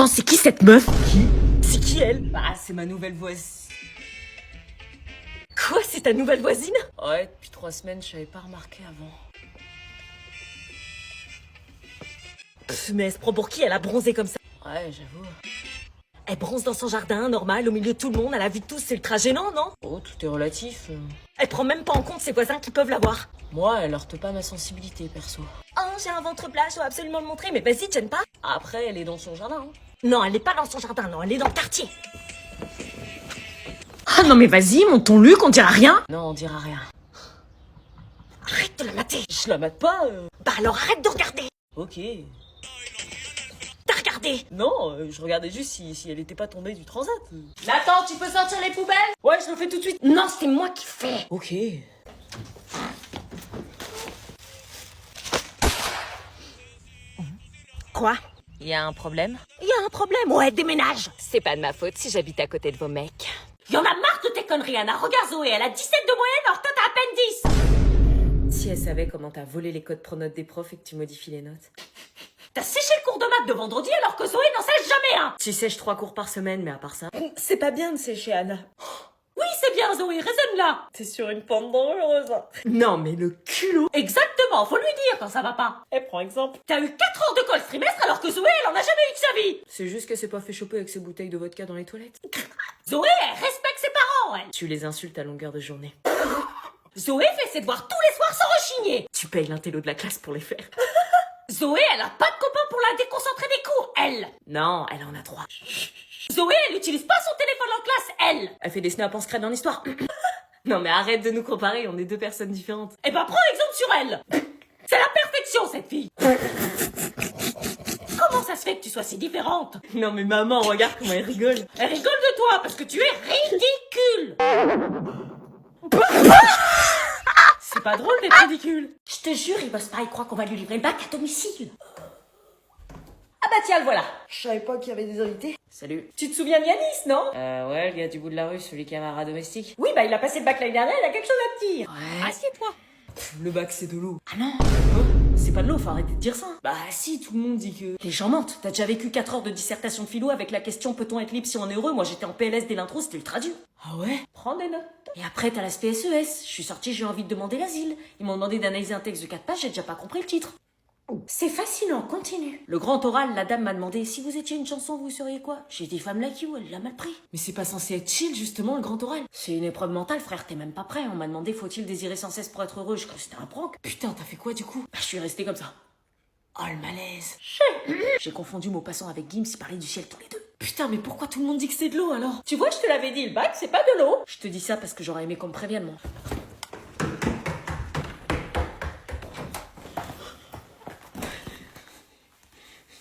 Attends, c'est qui cette meuf? C'est qui elle? Bah, c'est ma nouvelle voisine. Quoi, c'est ta nouvelle voisine? Ouais, depuis 3 semaines, je savais pas remarqué avant. Mais elle se prend pour qui? Elle a bronzé comme ça. Ouais, j'avoue. Elle bronze dans son jardin, normal, au milieu de tout le monde, à la vue de tous, c'est ultra gênant, non? Oh, tout est relatif. Elle prend même pas en compte ses voisins qui peuvent la voir. Moi, elle heurte pas ma sensibilité, perso. Oh, j'ai un ventre plat, je dois absolument le montrer, mais vas-y, t'aimes pas? Après, elle est dans son jardin. Hein. Non, elle est pas dans son jardin, non, elle est dans le quartier. Ah non mais vas-y, monte ton Luc, on dira rien. Non, on dira rien. Arrête de la mater. Je la mate pas. Bah alors arrête de regarder. Ok. T'as regardé? Non, je regardais juste si elle était pas tombée du transat. Nathan, tu peux sortir les poubelles? Ouais, je le fais tout de suite. Non, c'est moi qui fais. Ok. Quoi? Y a un problème? Y a un problème, ouais, déménage. C'est pas de ma faute si j'habite à côté de vos mecs. Y'en a marre de tes conneries, Anna. Regarde Zoé, elle a 17 de moyenne, alors toi t'as à peine 10. Si elle savait comment t'as volé les codes pronotes des profs et que tu modifies les notes. T'as séché le cours de maths de vendredi alors que Zoé n'en sèche jamais un. Tu sèches 3 cours par semaine, mais à part ça... C'est pas bien de sécher, Anna. Oui, c'est bien Zoé, raisonne là. T'es sur une pente dangereuse. Non, mais le culot. Exactement, faut lui dire quand ça va pas. Eh, prends exemple. T'as eu 4 heures de colle ce trimestre alors que Zoé, elle en a jamais eu de sa vie. C'est juste qu'elle s'est pas fait choper avec ses bouteilles de vodka dans les toilettes. Zoé, elle respecte ses parents, elle. Tu les insultes à longueur de journée. Zoé fait ses devoirs tous les soirs sans rechigner. Tu payes l'intello de la classe pour les faire. Zoé, elle a pas de copain pour la déconcentrer des cours, elle. Non, elle en a 3. Zoé, elle utilise pas son téléphone en classe, elle. Elle fait des snaps en secret dans l'histoire. Non mais arrête de nous comparer, on est 2 personnes différentes. Eh ben, prends exemple sur elle. C'est la perfection, cette fille. Comment ça se fait que tu sois si différente? Non mais maman, regarde comment elle rigole. Elle rigole de toi parce que tu es ridicule. C'est pas drôle d'être ridicule. Je te jure, il bosse pas, il croit qu'on va lui livrer le bac à domicile. Ah bah tiens, le voilà. Je savais pas qu'il y avait des invités. Salut. Tu te souviens de Yanis, non? Ouais, le gars du bout de la rue, celui qui a un rat domestique. Oui, bah il a passé le bac l'année dernière, il a quelque chose à te dire. Ouais. Assieds-toi. Le bac c'est de l'eau. Ah non. C'est pas de l'eau, faut arrêter de dire ça. Bah si, tout le monde dit que... Les gens mentent. T'as déjà vécu 4 heures de dissertation de philo avec la question peut-on être libre si on est heureux? Moi j'étais en PLS dès l'intro, c'était ultra dur. Ah ouais? Prends des notes. Et après t'as la SPSES. Je suis sortie, j'ai eu envie de demander l'asile. Ils m'ont demandé d'analyser un texte de 4 pages, j'ai déjà pas compris le titre. C'est fascinant, continue. Le grand oral, la dame m'a demandé si vous étiez une chanson, vous seriez quoi? J'ai dit femme like you, elle l'a mal pris. Mais c'est pas censé être chill, justement, le grand oral. C'est une épreuve mentale, frère, t'es même pas prêt. On m'a demandé faut-il désirer sans cesse pour être heureux, je crois que c'était un prank. Putain, t'as fait quoi du coup? Bah, je suis restée comme ça. Oh le malaise. J'ai confondu Maupassant avec Gims, ils parlaient du ciel tous les deux. Putain, mais pourquoi tout le monde dit que c'est de l'eau alors? Tu vois, je te l'avais dit, le bac, c'est pas de l'eau. Je te dis ça parce que j'aurais aimé qu'on me prévienne, moi.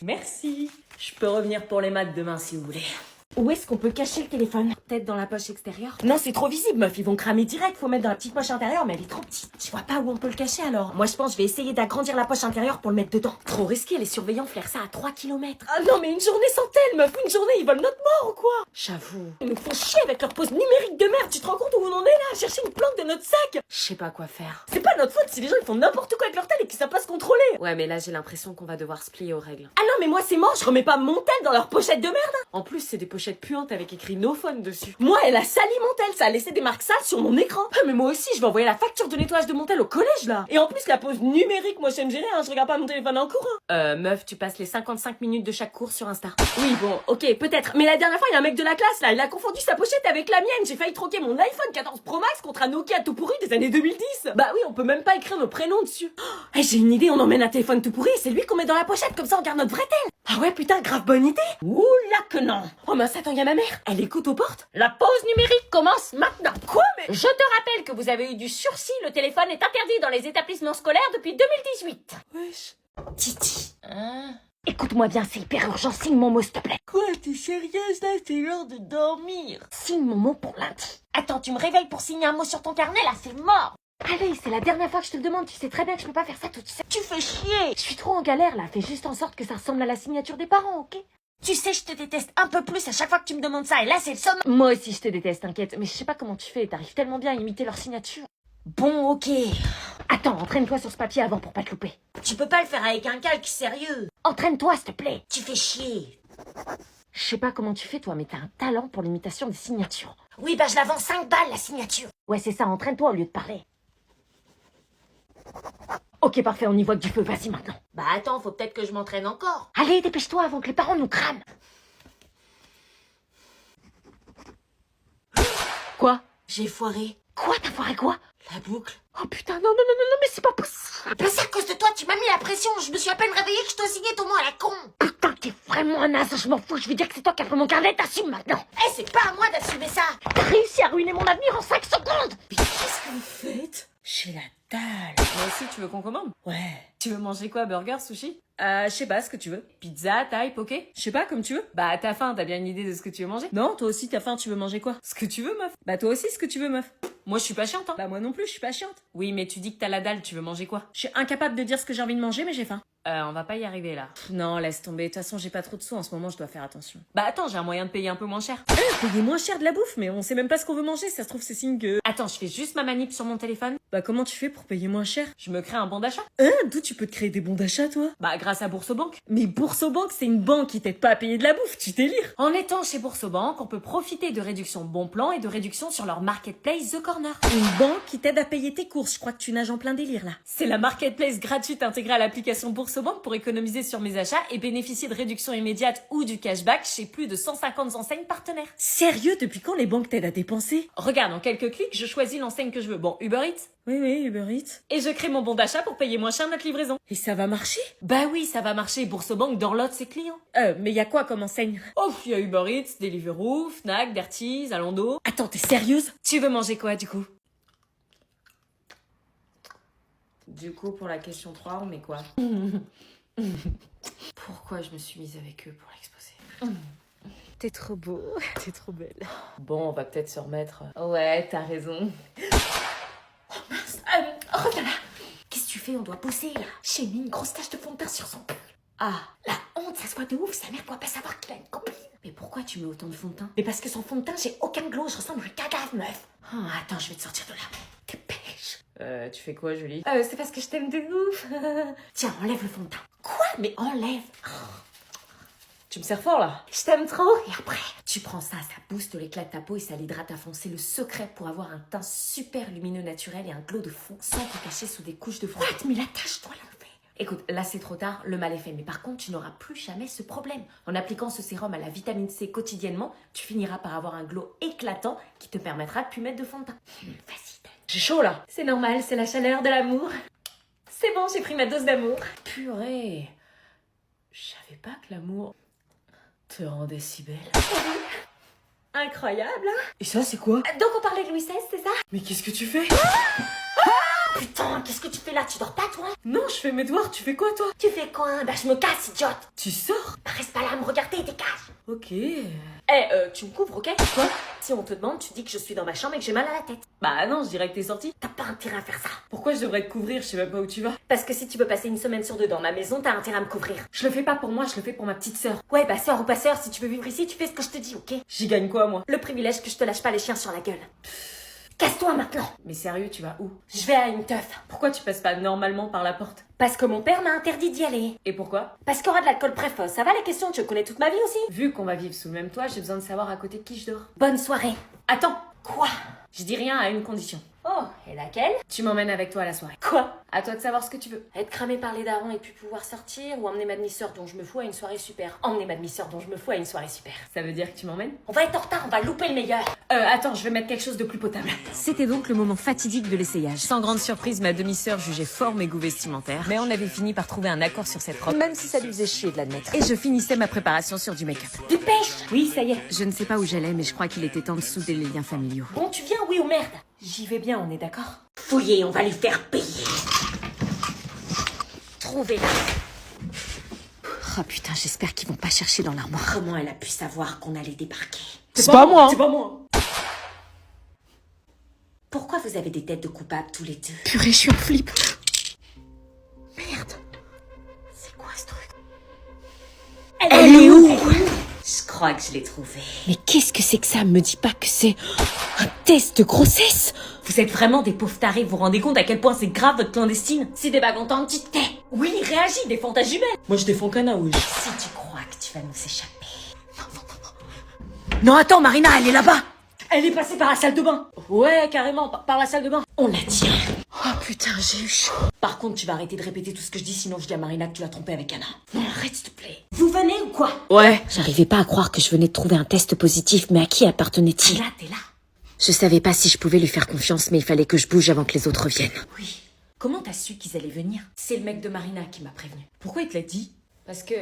Merci. Je peux revenir pour les maths demain si vous voulez. Où est-ce qu'on peut cacher le téléphone? Peut-être dans la poche extérieure? Non, c'est trop visible, meuf, ils vont cramer direct. Faut mettre dans la petite poche intérieure, mais elle est trop petite. Tu vois pas où on peut le cacher alors? Moi, je pense que je vais essayer d'agrandir la poche intérieure pour le mettre dedans. Trop risqué, les surveillants flairent ça à 3 km. Ah non, mais une journée sans tel, meuf, une journée, ils veulent notre mort ou quoi? J'avoue. Ils nous font chier avec leur pause numérique de merde. Tu te rends compte où on en est là? À chercher une planque de notre sac? Je sais pas quoi faire. C'est pas notre faute si les gens ils font n'importe quoi avec leur tel et qu'ils savent pas se contrôler. Ouais, mais là j'ai l'impression qu'on va devoir se plier aux règles. Ah non, mais moi c'est mort, je remets pas mon tel dans leur pochette de merde. En plus, c'est des pochettes puantes avec écrit no phone dessus. Moi, elle a sali mon tel, ça a laissé des marques sales sur mon écran. Ah, mais moi aussi, je vais envoyer la facture de nettoyage de mon tel au collège là. Et en plus, la pause numérique, moi je sais me gérer, hein, je regarde pas mon téléphone en cours. Meuf, tu passes les 55 minutes de chaque cours sur Insta. Oui, bon, ok, peut-être. Mais la dernière fois, il y a un mec de la classe là, il a confondu sa pochette avec la mienne. J'ai failli troquer mon iPhone 14 Pro Max contre un Nokia tout pourri des années 2010. Bah oui, on peut même pas écrire nos prénoms dessus. Oh, j'ai une idée, on emmène un téléphone tout pourri et c'est lui qu'on met dans la pochette, comme ça on garde notre vrai tel. Ah ouais, putain, grave bonne idée. Ouh là que non. Oh mince, attends, y a ma mère. Elle écoute aux portes. La pause numérique commence maintenant. Quoi, mais... Je te rappelle que vous avez eu du sursis, le téléphone est interdit dans les établissements scolaires depuis 2018. Wesh. Titi. Hein? Écoute-moi bien, c'est hyper urgent, signe mon mot s'il te plaît. Quoi, t'es sérieuse là? C'est l'heure de dormir. Signe mon mot pour lundi. Attends, tu me réveilles pour signer un mot sur ton carnet là, c'est mort. Allez, c'est la dernière fois que je te le demande, tu sais très bien que je peux pas faire ça toute seule. Tu fais chier. Je suis trop en galère là, fais juste en sorte que ça ressemble à la signature des parents, ok? Tu sais, je te déteste un peu plus à chaque fois que tu me demandes ça, et là c'est le somme. Moi aussi je te déteste, t'inquiète, mais je sais pas comment tu fais, t'arrives tellement bien à imiter leur signature. Bon, ok. Attends, entraîne-toi sur ce papier avant pour pas te louper. Tu peux pas le faire avec un calque sérieux. Entraîne-toi, s'il te plaît. Tu fais chier. Je sais pas comment tu fais toi, mais t'as un talent pour l'imitation des signatures. Oui, bah je la vends 5 balles, la signature. Ouais, c'est ça, entraîne-toi au lieu de parler. Ok, parfait, on y voit que du feu, vas-y maintenant. Bah attends, faut peut-être que je m'entraîne encore. Allez, dépêche-toi avant que les parents nous crament. Quoi? J'ai foiré. Quoi, t'as foiré quoi? La boucle. Oh putain, non, non, non, non, non, mais c'est pas possible. Bah c'est à cause de toi, tu m'as mis la pression. Je me suis à peine réveillée que je dois signer ton mot à la con. Putain, t'es vraiment un as, je m'en fous, je vais dire que c'est toi qui as pris mon carnet, t'assumes maintenant. Eh, c'est pas à moi d'assumer ça. T'as réussi à ruiner mon avenir en 5 secondes. Mais qu'est-ce que vous faites? J'ai la dalle. Moi aussi, tu veux qu'on commande? Ouais. Tu veux manger quoi? Burger, sushi? Je sais pas ce que tu veux. Pizza, thaï, poké? Je sais pas, comme tu veux. Bah, t'as faim, t'as bien une idée de ce que tu veux manger? Non, toi aussi, t'as faim, tu veux manger quoi? Ce que tu veux, meuf. Bah, toi aussi, ce que tu veux, meuf. Moi, je suis pas chiante, hein. Bah, moi non plus, je suis pas chiante. Oui, mais tu dis que t'as la dalle, tu veux manger quoi? Je suis incapable de dire ce que j'ai envie de manger, mais j'ai faim. On va pas y arriver, là. Non, laisse tomber. De toute façon, j'ai pas trop de sous en ce moment, je dois faire attention. Bah, attends, j'ai un moyen de payer un peu moins cher. Payer moins cher de la bouffe, mais on sait même pas ce qu'on veut manger, ça se trouve, c'est signe que... Attends, je fais juste ma manip sur mon téléphone. Bah, comment tu fais pour payer moins cher? Je me crée un bon d'achat. D'où tu peux te créer des bons d'achat, toi? Bah, grâce à Boursobank. Mais Boursobank, c'est une banque qui t'aide pas à payer de la bouffe, tu délires. En étant chez Boursobank, on peut profiter de réductions bon plan et de réductions sur leur marketplace The Corner. Une banque qui t'aide à payer tes courses, je crois que tu nages en plein délire, là. C'est la marketplace gratuite intégrée à l'application Boursobank pour économiser sur mes achats et bénéficier de réductions immédiates ou du cashback chez plus de 150 enseignes partenaires. Sérieux, depuis quand les banques t'aident à dépenser? Regarde, en quelques clics, je choisis l'enseigne que je veux. Bon, Uber Eats? Oui, Uber Eats. Et je crée mon bon d'achat pour payer moins cher notre livraison. Et ça va marcher? Bah oui, ça va marcher. Boursobank dorlote ses clients. Mais y a quoi comme enseigne? Oh, y a Uber Eats, Deliveroo, Fnac, Darty, Zalando. Attends, t'es sérieuse? Tu veux manger quoi, du coup? Du coup, pour la question 3, on met quoi? Pourquoi je me suis mise avec eux pour l'exposer? T'es trop beau, t'es trop belle. Bon, on va peut-être se remettre. Ouais, t'as raison. Oh mince. Reviens là. Qu'est-ce que tu fais? On doit bosser là. J'ai mis une grosse tache de fond de teint sur son pull. Ah, La honte, ça se voit de ouf. Sa mère doit pas savoir qu'il a une copine. mais pourquoi tu mets autant de fond de teint? Mais parce que sans fond de teint, j'ai aucun glow. Je ressemble à un cagave, meuf. Oh, attends, je vais te sortir de là. Dépêche. Tu fais quoi, Julie? C'est parce que je t'aime de ouf. Tiens, enlève le fond de teint. Quoi? Mais enlève. Tu me sers fort, là? Je t'aime trop. Et après, tu prends ça booste l'éclat de ta peau et ça l'hydrate à fond. C'est le secret pour avoir un teint super lumineux naturel et un glow de fond sans te cacher sous des couches de fond. What? Mais la tache, toi, l'enlever. Écoute, là c'est trop tard, le mal est fait. Mais par contre, tu n'auras plus jamais ce problème. En appliquant ce sérum à la vitamine C quotidiennement, tu finiras par avoir un glow éclatant qui te permettra de plus mettre de fond de teint. Vas-y, donne. J'ai chaud, là. C'est normal, c'est la chaleur de l'amour. C'est bon, j'ai pris ma dose d'amour. Purée. Je savais pas que l'amour te rendait si belle. Incroyable, hein? Et ça, c'est quoi? Donc on parlait de Louis XVI, c'est ça? Mais qu'est-ce que tu fais? Putain, qu'est-ce que tu fais là? Tu dors pas, toi? Non, je fais mes devoirs, tu fais quoi, toi? Tu fais quoi? Bah je me casse, idiote. Tu sors? Bah reste pas là à me regarder, dégage. Ok. Tu me couvres, ok? Quoi? Si on te demande, tu dis que je suis dans ma chambre et que j'ai mal à la tête. Bah non, je dirais que t'es sortie. T'as pas intérêt à faire ça. Pourquoi je devrais te couvrir? Je sais même pas où tu vas. Parce que si tu veux passer une semaine sur deux dans ma maison, t'as intérêt à me couvrir. Je le fais pas pour moi, je le fais pour ma petite sœur. Ouais, bah sœur ou pas sœur, si tu veux vivre ici, tu fais ce que je te dis, ok? J'y gagne quoi, moi? Le privilège que je te lâche pas les chiens sur la gueule. Casse-toi maintenant. Mais sérieux, tu vas où? Je vais à une teuf. Pourquoi tu passes pas normalement par la porte? Parce que mon père m'a interdit d'y aller. Et pourquoi? Parce qu'il y aura de l'alcool précoce. Ça va les questions? Tu connais toute ma vie aussi? Vu qu'on va vivre sous le même toit, j'ai besoin de savoir à côté de qui je dors. Bonne soirée. Attends! Quoi? Je dis rien à une condition. Oh, et laquelle? Tu m'emmènes avec toi à la soirée. Quoi? À toi de savoir ce que tu veux. Être cramé par les darons et puis pouvoir sortir, ou emmener ma demi-sœur dont je me fous à une soirée super. Emmener ma demi-sœur dont je me fous à une soirée super. Ça veut dire que tu m'emmènes? On va être en retard, on va louper le meilleur. Attends, je vais mettre quelque chose de plus potable. C'était donc le moment fatidique de l'essayage. Sans grande surprise, ma demi-sœur jugeait fort mes goûts vestimentaires, mais on avait fini par trouver un accord sur cette robe, même si ça lui faisait chier de l'admettre. Et je finissais ma préparation sur du make-up. Dépêche! Oui, ça y est. Je ne sais pas où j'allais, mais je crois qu'il était temps de souder les liens familiaux. Bon, tu viens, oui ou merde? J'y vais bien, on est d'accord? Fouillez, on va lui faire payer. Trouvez-la. Oh putain, j'espère qu'ils vont pas chercher dans l'armoire. Comment elle a pu savoir qu'on allait débarquer? C'est pas moi! C'est pas moi! Pourquoi vous avez des têtes de coupables tous les deux? Purée, je suis en flip. Merde. C'est quoi ce truc? Elle est où? Je crois que je l'ai trouvée. Mais qu'est-ce que c'est que ça? Me dis pas que c'est un test de grossesse? Vous êtes vraiment des pauvres tarés, vous vous rendez compte à quel point c'est grave votre clandestine? Si des bagues entendent, tu te tais. Oui, réagis, défends ta jumelle. Moi, je défends Kana, oui. Si tu crois que tu vas nous échapper. Non, non, Non, attends, Marina, elle est là-bas. Elle est passée par la salle de bain. Ouais, carrément, par la salle de bain. On la tient. Oh putain, j'ai eu chaud. Par contre, tu vas arrêter de répéter tout ce que je dis, sinon je dis à Marina que tu l'as trompée avec Anna. Non, arrête, s'il te plaît. Vous venez ou quoi? Ouais. J'arrivais pas à croire que je venais de trouver un test positif, mais à qui appartenait-il? Là, t'es là. Je savais pas si je pouvais lui faire confiance, mais il fallait que je bouge avant que les autres viennent. Oui. Comment t'as su qu'ils allaient venir? C'est le mec de Marina qui m'a prévenu. Pourquoi il te l'a dit? Parce que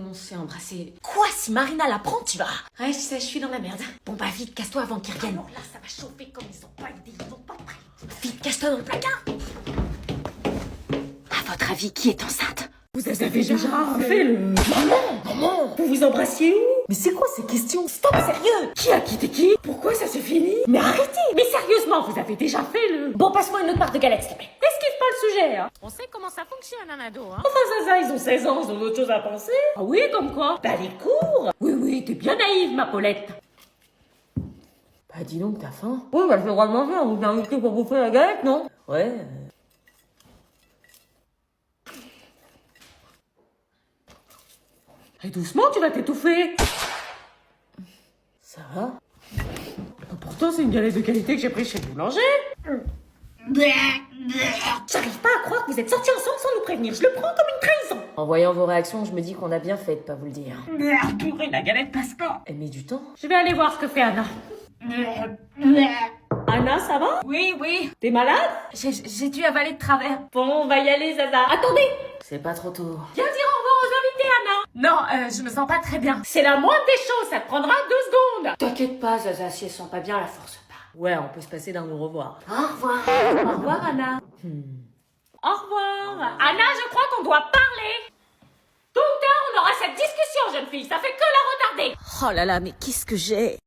on s'est embrassé. Quoi? Si Marina l'apprend, tu vas. Ouais, je sais, je suis dans la merde. Bon bah vite, casse-toi avant qu'ils reviennent. Alors là, ça va chauffer comme ils ont pas idée, ils ont pas prêt. Vite, casse-toi dans le placard. À votre avis, qui est enceinte? Vous avez déjà fait le... Maman. Vous vous embrassiez où? Mais c'est quoi ces questions? Stop, sérieux. Qui a quitté qui? Pourquoi ça se finit? Mais arrêtez. Mais sérieusement, vous avez déjà fait le... Bon, passe-moi une autre part de galette, s'il te plaît. Esquive pas le sujet, hein. On sait comment ça fonctionne, un ado, hein. Enfin, ça, ils ont 16 ans, ils ont d'autres choses à penser. Ah oui, comme quoi? Bah, les cours. Oui, t'es bien naïve, ma Paulette. Bah, dis donc, t'as faim? Oui, bah, je vais le droit de manger, on vous a invité pour bouffer la galette, non? Ouais. Et doucement, tu vas t'étouffer. Ça va? Pourtant, c'est une galette de qualité que j'ai prise chez le boulanger. J'arrive pas à croire que vous êtes sortis ensemble sans nous prévenir. Je le prends comme une trahison. En voyant vos réactions, je me dis qu'on a bien fait de pas vous le dire. Purée, la galette passe pas. Elle met du temps. Je vais aller voir ce que fait Anna. Anna, ça va? Oui. T'es malade? J'ai dû avaler de travers. Bon, on va y aller, Zaza. Attendez! C'est pas trop tôt. Viens dire au revoir aux invités, Anna. Non, je me sens pas très bien. C'est la moindre des choses, ça te prendra 2 secondes. T'inquiète pas, Zaza, si elle sent pas bien, la force pas. Ouais, on peut se passer d'un au revoir. Au revoir. Au revoir, Anna. Au revoir. Anna, je crois qu'on doit parler. Tôt ou tard, on aura cette discussion, jeune fille. Ça fait que la retarder. Oh là là, mais qu'est-ce que j'ai?